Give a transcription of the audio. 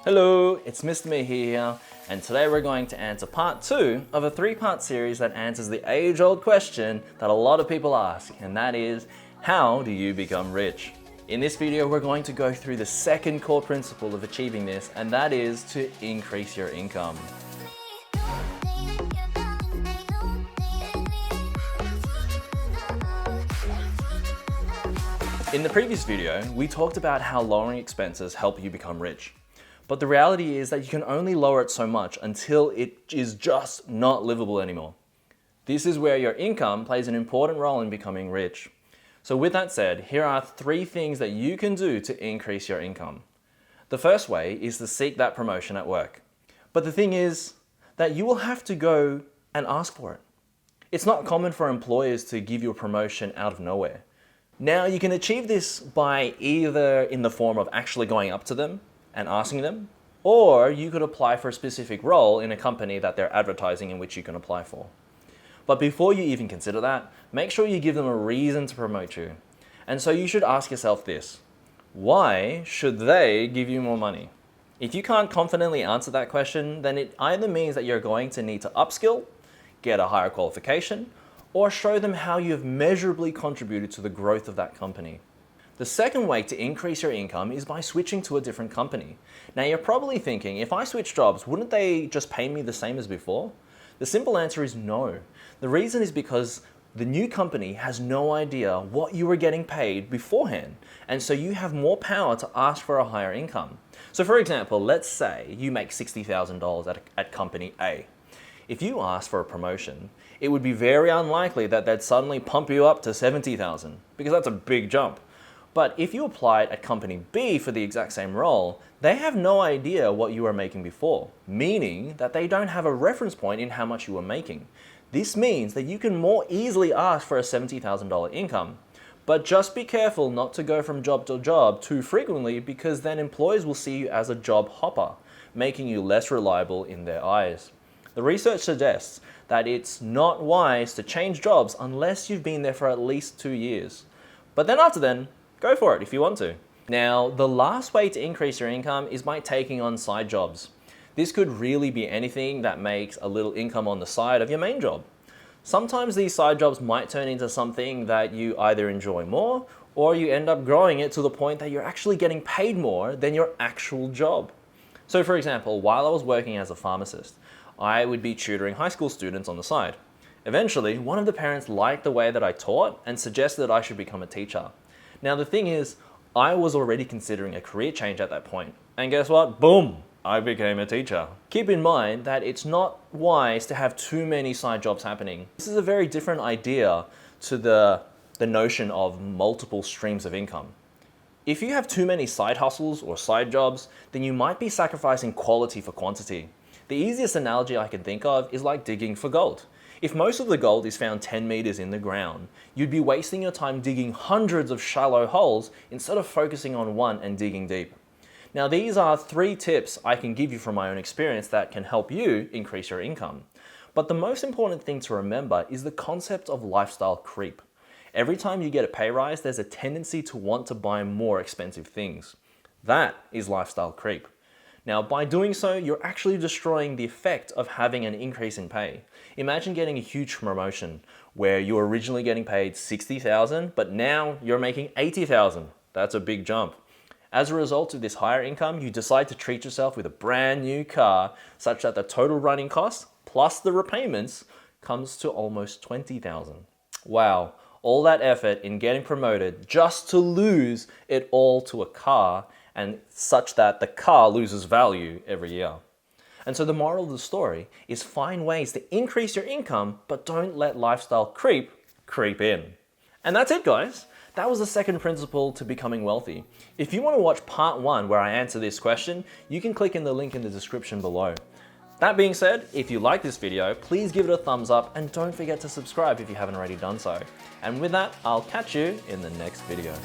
Hello, it's Mr. Me here, and today we're going to answer part 2 of a 3-part series that answers the age-old question that a lot of people ask, and that is, how do you become rich? In this video, we're going to go through the second core principle of achieving this, and that is to increase your income. In the previous video, we talked about how lowering expenses help you become rich. But the reality is that you can only lower it so much until it is just not livable anymore. This is where your income plays an important role in becoming rich. So with that said, here are 3 things that you can do to increase your income. The first way is to seek that promotion at work. But the thing is that you will have to go and ask for it. It's not common for employers to give you a promotion out of nowhere. Now you can achieve this by either in the form of actually going up to them and asking them, or you could apply for a specific role in a company that they're advertising in which you can apply for. But before you even consider that, make sure you give them a reason to promote you. And so you should ask yourself this: why should they give you more money? If you can't confidently answer that question, then it either means that you're going to need to upskill, get a higher qualification, or show them how you have measurably contributed to the growth of that company. The second way to increase your income is by switching to a different company. Now you're probably thinking, if I switch jobs, wouldn't they just pay me the same as before? The simple answer is no. The reason is because the new company has no idea what you were getting paid beforehand, and so you have more power to ask for a higher income. So for example, let's say you make $60,000 at company A. If you ask for a promotion, it would be very unlikely that they'd suddenly pump you up to $70,000, because that's a big jump. But if you applied at company B for the exact same role, they have no idea what you were making before, meaning that they don't have a reference point in how much you were making. This means that you can more easily ask for a $70,000 income. But just be careful not to go from job to job too frequently, because then employers will see you as a job hopper, making you less reliable in their eyes. The research suggests that it's not wise to change jobs unless you've been there for at least 2 years. But then after then, go for it if you want to. Now, the last way to increase your income is by taking on side jobs. This could really be anything that makes a little income on the side of your main job. Sometimes these side jobs might turn into something that you either enjoy more, or you end up growing it to the point that you're actually getting paid more than your actual job. So for example, while I was working as a pharmacist, I would be tutoring high school students on the side. Eventually, one of the parents liked the way that I taught and suggested that I should become a teacher. Now the thing is, I was already considering a career change at that point. And guess what? Boom! I became a teacher. Keep in mind that it's not wise to have too many side jobs happening. This is a very different idea to the notion of multiple streams of income. If you have too many side hustles or side jobs, then you might be sacrificing quality for quantity. The easiest analogy I can think of is like digging for gold. If most of the gold is found 10 meters in the ground, you'd be wasting your time digging hundreds of shallow holes instead of focusing on one and digging deep. Now these are 3 tips I can give you from my own experience that can help you increase your income. But the most important thing to remember is the concept of lifestyle creep. Every time you get a pay rise, there's a tendency to want to buy more expensive things. That is lifestyle creep. Now, by doing so, you're actually destroying the effect of having an increase in pay. Imagine getting a huge promotion where you were originally getting paid $60,000, but now you're making $80,000. That's a big jump. As a result of this higher income, you decide to treat yourself with a brand new car, such that the total running cost plus the repayments comes to almost $20,000. Wow, all that effort in getting promoted just to lose it all to a car, and such that the car loses value every year. And so the moral of the story is find ways to increase your income, but don't let lifestyle creep in. And that's it, guys. That was the second principle to becoming wealthy. If you want to watch part 1 where I answer this question, you can click in the link in the description below. That being said, if you like this video, please give it a thumbs up and don't forget to subscribe if you haven't already done so. And with that, I'll catch you in the next video.